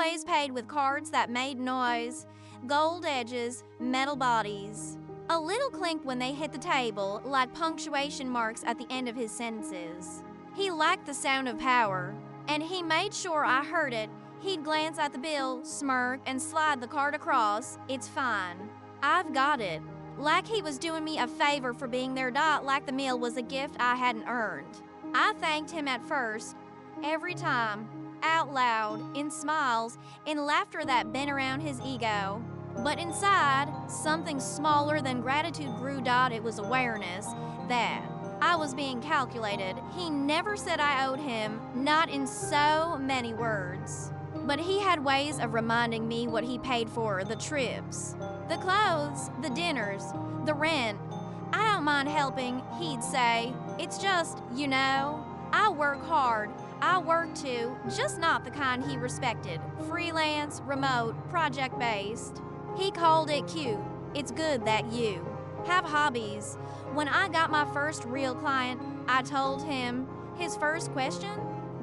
always paid with cards that made noise, gold edges, metal bodies. A little clink when they hit the table, like punctuation marks at the end of his sentences. He liked the sound of power, and he made sure I heard it. He'd glance at the bill, smirk, and slide the card across. It's fine. I've got it. Like he was doing me a favor for being there, like the meal was a gift I hadn't earned. I thanked him at first, every time, out loud, in smiles, in laughter that bent around his ego. But inside, something smaller than gratitude grew. It was awareness that I was being calculated. He never said I owed him, not in so many words. But he had ways of reminding me what he paid for, the trips, the clothes, the dinners, the rent. I don't mind helping, he'd say. It's just, I work hard. I work too, just not the kind he respected. Freelance, remote, project-based. He called it cute. It's good that you have hobbies. When I got my first real client, I told him, his first question,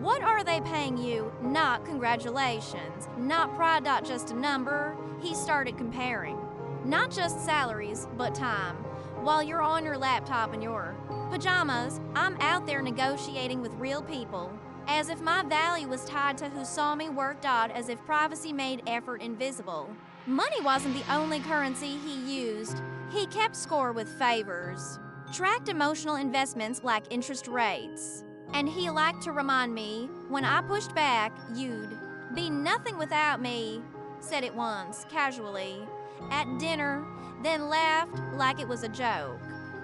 what are they paying you? Not congratulations, not pride. Just a number. He started comparing. Not just salaries, but time. While you're on your laptop in your pajamas, I'm out there negotiating with real people. As if my value was tied to who saw me work. As if privacy made effort invisible. Money wasn't the only currency he used. He kept score with favors. Tracked emotional investments like interest rates. And he liked to remind me, when I pushed back, you'd be nothing without me. Said it once, casually, at dinner, then laughed like it was a joke.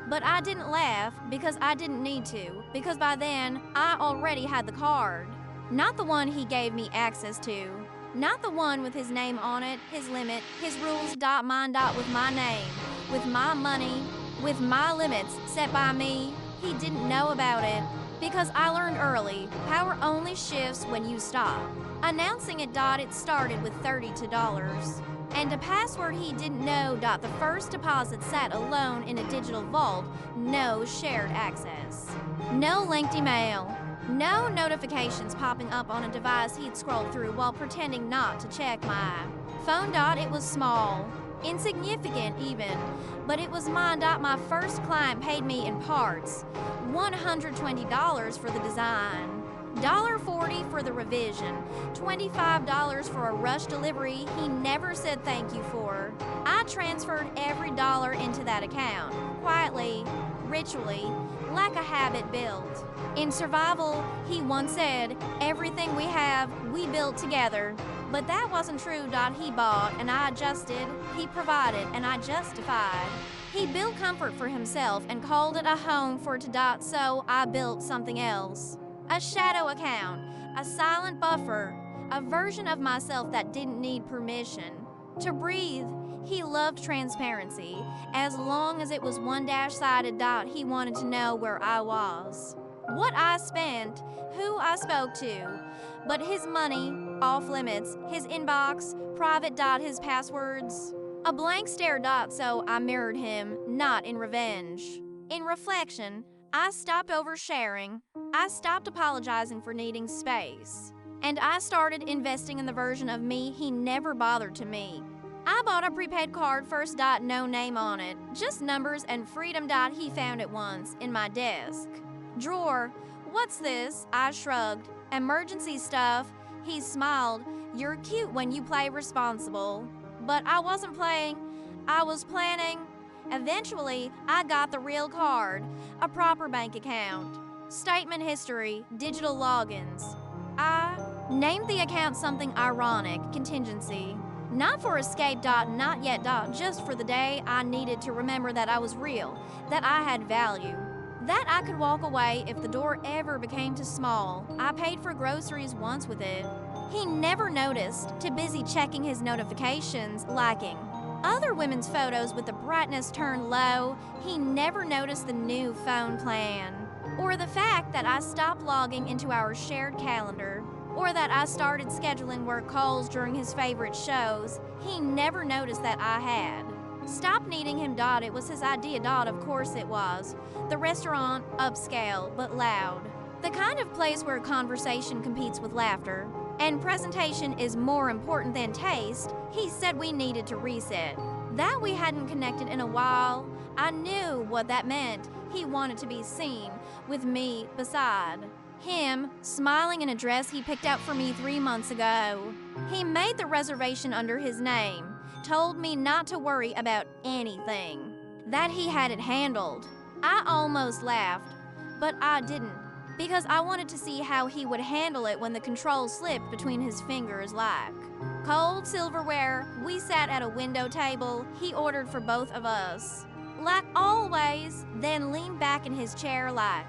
But I didn't laugh because I didn't need to, because by then, I already had the card. Not the one he gave me access to. Not the one with his name on it, his limit, his rules. Mine. With my name, with my money, with my limits set by me. He didn't know about it. Because I learned early, power only shifts when you stop. Announcing it. It started with $32. And a password he didn't know. The first deposit sat alone in a digital vault. No shared access. No linked email. No notifications popping up on a device he'd scroll through while pretending not to check my phone. It was small. Insignificant even, but it was mine. My first client paid me in parts. $120 for the design, $1.40 for the revision, $25 for a rush delivery he never said thank you for. I transferred every dollar into that account, quietly, ritually, like a habit built. In survival, he once said, everything we have, we built together. But that wasn't true. He bought and I adjusted, he provided and I justified. He built comfort for himself and called it a home for to. So I built something else. A shadow account, a silent buffer, a version of myself that didn't need permission to breathe. He loved transparency. As long as it was one-sided. He wanted to know where I was, what I spent, who I spoke to. But his money, off limits, his inbox, private. His passwords, a blank stare. So I mirrored him, not in revenge. In reflection, I stopped oversharing. I stopped apologizing for needing space. And I started investing in the version of me he never bothered to meet. I bought a prepaid card first. No name on it, just numbers and freedom. He found it once in my desk drawer. What's this? I shrugged. Emergency stuff. He smiled. You're cute when you play responsible. But I wasn't playing. I was planning. Eventually, I got the real card, a proper bank account, statement history, digital logins. I named the account something ironic, contingency. Not for escape. Not yet. Just for the day I needed to remember that I was real, that I had value. That I could walk away if the door ever became too small. I paid for groceries once with it. He never noticed, too busy checking his notifications, liking other women's photos with the brightness turned low. He never noticed the new phone plan, or the fact that I stopped logging into our shared calendar, or that I started scheduling work calls during his favorite shows. He never noticed that I had. Stop needing him. It was his idea. Of course it was. The restaurant, upscale, but loud. The kind of place where conversation competes with laughter. and presentation is more important than taste, he said we needed to reset. That we hadn't connected in a while, I knew what that meant. He wanted to be seen, with me beside him, smiling in a dress he picked out for me 3 months ago. He made the reservation under his name, told me not to worry about anything, that he had it handled. I almost laughed, but I didn't, because I wanted to see how he would handle it when the controls slipped between his fingers like cold silverware. We sat at a window table. He ordered for both of us, like always, then leaned back in his chair like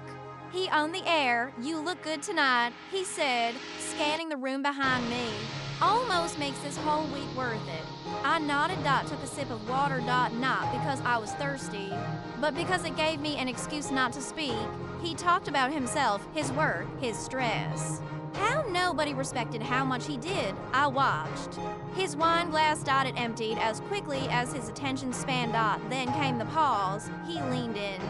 he owned the air. You look good tonight, he said, scanning the room behind me. Almost makes this whole week worth it. I nodded. Took a sip of water. Not because I was thirsty, but because it gave me an excuse not to speak. He talked about himself, his work, his stress. How nobody respected how much he did. I watched. His wine glass. It emptied as quickly as his attention span. Then came the pause. He leaned in,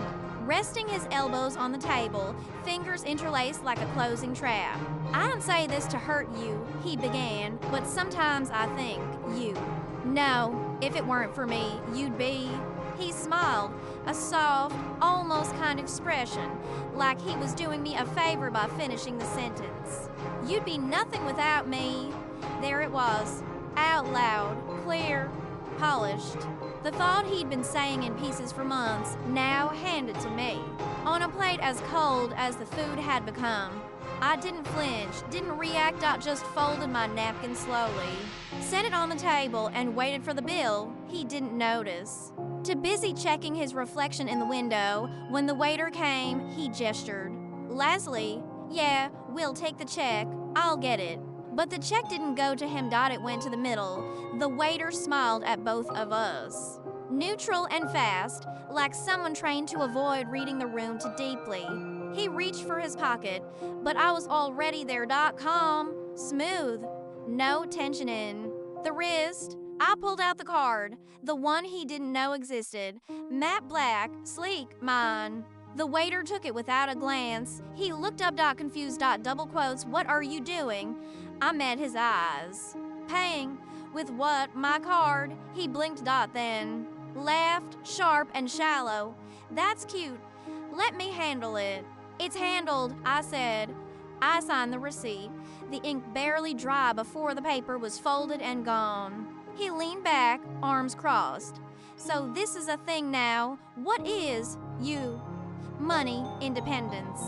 resting his elbows on the table, fingers interlaced like a closing trap. I don't say this to hurt you, he began, but sometimes I think you. No, if it weren't for me, you'd be. He smiled, a soft, almost kind expression, like he was doing me a favor by finishing the sentence. You'd be nothing without me. There it was, out loud, clear, polished. The thought he'd been saying in pieces for months, now handed to me, on a plate as cold as the food had become. I didn't flinch, didn't react. Just folded my napkin slowly, set it on the table, and waited for the bill. He didn't notice. Too busy checking his reflection in the window. When the waiter came, he gestured. Leslie, yeah, we'll take the check. I'll get it. But the check didn't go to him. It went to the middle. The waiter smiled at both of us, neutral and fast, like someone trained to avoid reading the room too deeply. He reached for his pocket, but I was already there. Calm, smooth, no tension in the wrist. I pulled out the card, the one he didn't know existed. Matte black, sleek, mine. The waiter took it without a glance. He looked up. Confused. Double quotes. What are you doing? I met his eyes. Paying. With what? My card. He blinked. Then laughed, sharp and shallow. That's cute. Let me handle it. It's handled, I said. I signed the receipt. The ink barely dry before the paper was folded and gone. He leaned back, arms crossed. So this is a thing now. What is you? Money, independence.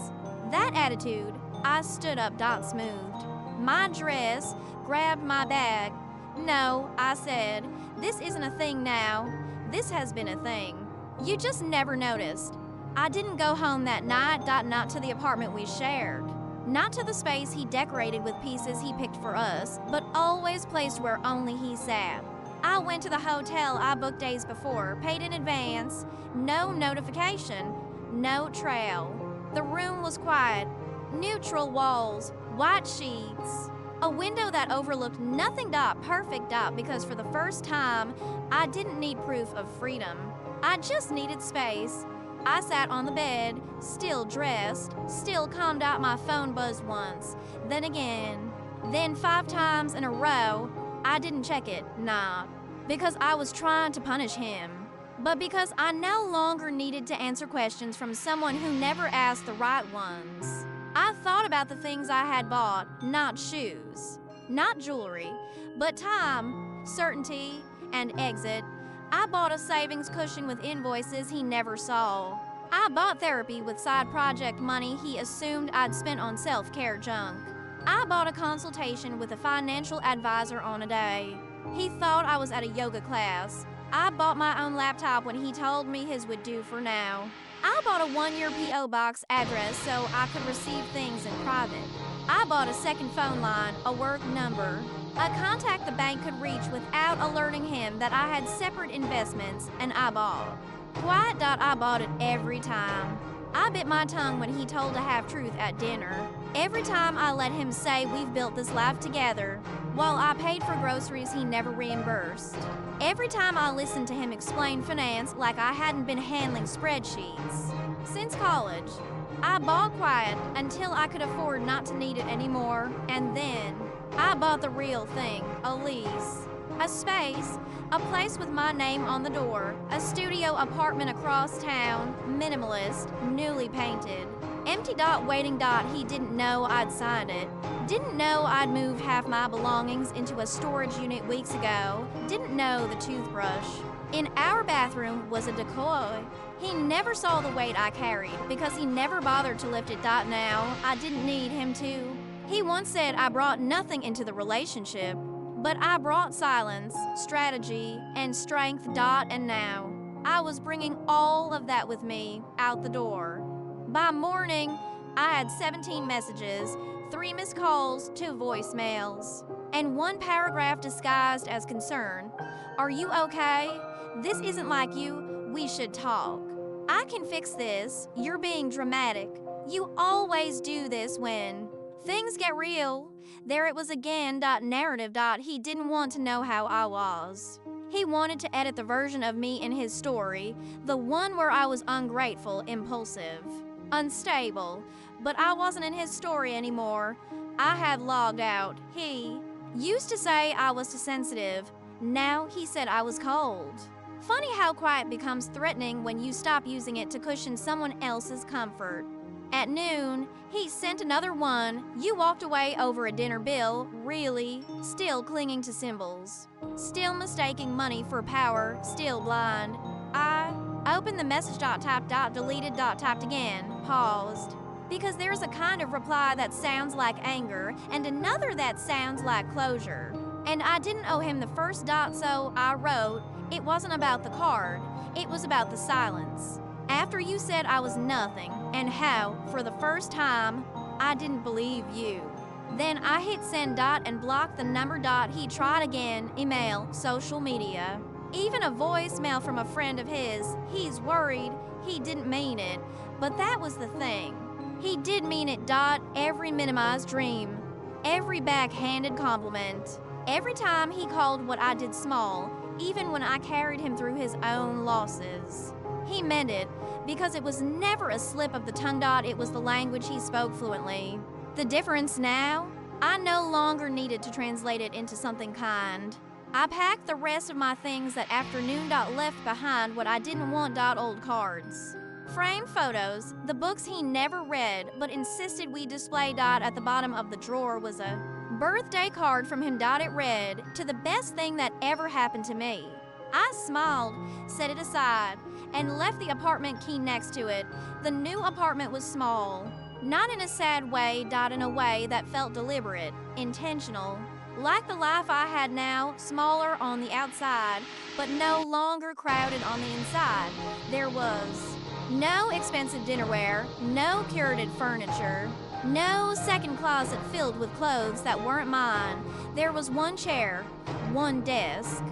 That attitude. I stood up. Smoothed my dress, grabbed my bag. No, I said, this isn't a thing now. This has been a thing. You just never noticed. I didn't go home that night. Not to the apartment we shared. Not to the space he decorated with pieces he picked for us, but always placed where only he sat. I went to the hotel I booked days before, paid in advance. No notification, no trail. The room was quiet. Neutral walls, white sheets. A window that overlooked nothing. Perfect. Because for the first time, I didn't need proof of freedom. I just needed space. I sat on the bed, still dressed, still calm. My phone buzzed once, then again, then 5 times in a row. I didn't check it, not because I was trying to punish him, but because I no longer needed to answer questions from someone who never asked the right ones. I thought about the things I had bought, not shoes, not jewelry, but time, certainty, and exit. I bought a savings cushion with invoices he never saw. I bought therapy with side project money he assumed I'd spent on self-care junk. I bought a consultation with a financial advisor on a day. He thought I was at a yoga class. I bought my own laptop when he told me his would do for now. I bought a 1-year P.O. box address so I could receive things in private. I bought a second phone line, a work number, a contact the bank could reach without alerting him that I had separate investments, and I bought. Quiet. I bought it every time. I bit my tongue when he told a half-truth at dinner. Every time I let him say we've built this life together, while I paid for groceries he never reimbursed. Every time I listened to him explain finance like I hadn't been handling spreadsheets. Since college, I bought quiet until I could afford not to need it anymore, and then I bought the real thing, a lease. A space, a place with my name on the door, a studio apartment across town, minimalist, newly painted. Empty dot waiting dot, he didn't know I'd signed it. Didn't know I'd moved half my belongings into a storage unit weeks ago. Didn't know the toothbrush. In our bathroom was a decoy. He never saw the weight I carried because he never bothered to lift it dot now. I didn't need him to. He once said I brought nothing into the relationship, but I brought silence, strategy, and strength dot and now. I was bringing all of that with me out the door. By morning, I had 17 messages, 3 missed calls, 2 voicemails, and 1 paragraph disguised as concern. Are you okay? This isn't like you. We should talk. I can fix this. You're being dramatic. You always do this when things get real. There it was again, narrative. He didn't want to know how I was. He wanted to edit the version of me in his story, the one where I was ungrateful, impulsive, unstable. But I wasn't in his story anymore. I had logged out. He used to say I was too sensitive. Now he said I was cold. Funny how quiet becomes threatening when you stop using it to cushion someone else's comfort. At noon, he sent another one. You walked away over a dinner bill, really, still clinging to symbols. Still mistaking money for power, still blind. I opened the message typed deleted typed again, paused. Because there's a kind of reply that sounds like anger and another that sounds like closure. And I didn't owe him the first .so I wrote. It wasn't about the card, it was about the silence. After you said I was nothing, and how, for the first time, I didn't believe you. Then I hit send and blocked the number. He tried again, email, social media. Even a voicemail from a friend of his. He's worried. He didn't mean it. But that was the thing. He did mean it. Every minimized dream. Every backhanded compliment. Every time he called what I did small, even when I carried him through his own losses. He meant it, because it was never a slip of the tongue. It was the language he spoke fluently. The difference now? I no longer needed to translate it into something kind. I packed the rest of my things that afternoon. Left behind what I didn't want. Old cards. Framed photos, the books he never read but insisted we display. At the bottom of the drawer was a birthday card from him. It read, "To the best thing that ever happened to me." I smiled, set it aside, and left the apartment key next to it. The new apartment was small, not in a sad way. In a way that felt deliberate, intentional. Like the life I had now, smaller on the outside, but no longer crowded on the inside. There was no expensive dinnerware, no curated furniture, no second closet filled with clothes that weren't mine. There was 1 chair, 1 desk,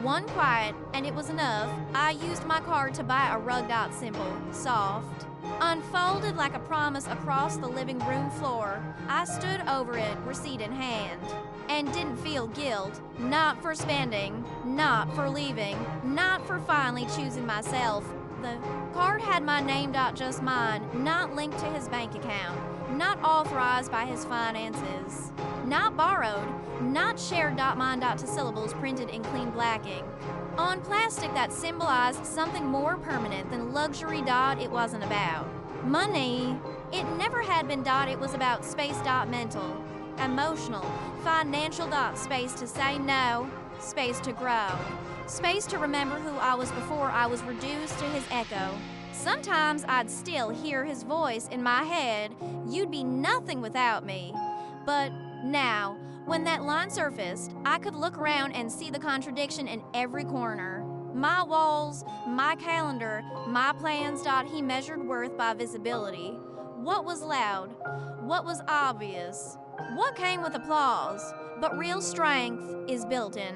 1 quiet, and it was enough. I used my card to buy a rug. Simple, soft, unfolded like a promise across the living room floor. I stood over it, receipt in hand, and didn't feel guilt. Not for spending, not for leaving, not for finally choosing myself. The card had my name. Just mine, not linked to his bank account, not authorized by his finances, not borrowed, not shared. Mine. To syllables printed in clean black ink on plastic that symbolized something more permanent than luxury. It wasn't about money. It never had been. It was about space. Mental, emotional, financial. Space to say no, space to grow, space to remember who I was before I was reduced to his echo. Sometimes I'd still hear his voice in my head. You'd be nothing without me. But now, when that line surfaced, I could look around and see the contradiction in every corner. My walls, my calendar, my plans. He measured worth by visibility. What was loud? What was obvious? What came with applause? But real strength is built in.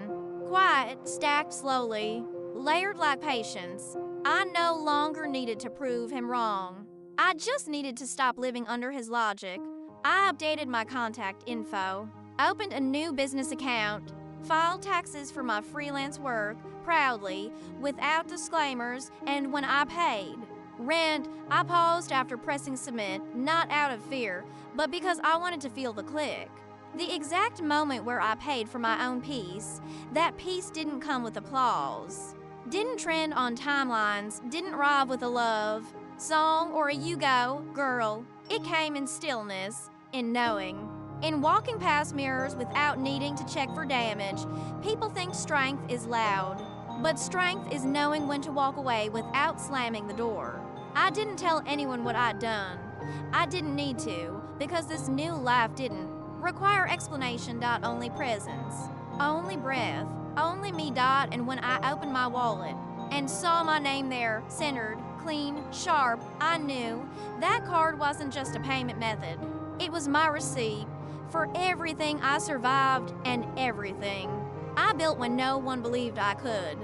Quiet, stacked slowly, layered like patience. I no longer needed to prove him wrong. I just needed to stop living under his logic. I updated my contact info, opened a new business account, filed taxes for my freelance work proudly, without disclaimers, and when I paid rent, I paused after pressing submit, not out of fear, but because I wanted to feel the click. The exact moment where I paid for my own peace, that peace didn't come with applause. Didn't trend on timelines, didn't arrive with a love song or a "you go, girl." It came in stillness, in knowing. In walking past mirrors without needing to check for damage. People think strength is loud, but strength is knowing when to walk away without slamming the door. I didn't tell anyone what I'd done. I didn't need to, because this new life didn't require explanation. Only presence, only breath, only me. And when I opened my wallet and saw my name there, centered, clean, sharp, I knew that card wasn't just a payment method. It was my receipt for everything I survived and everything I built when no one believed I could.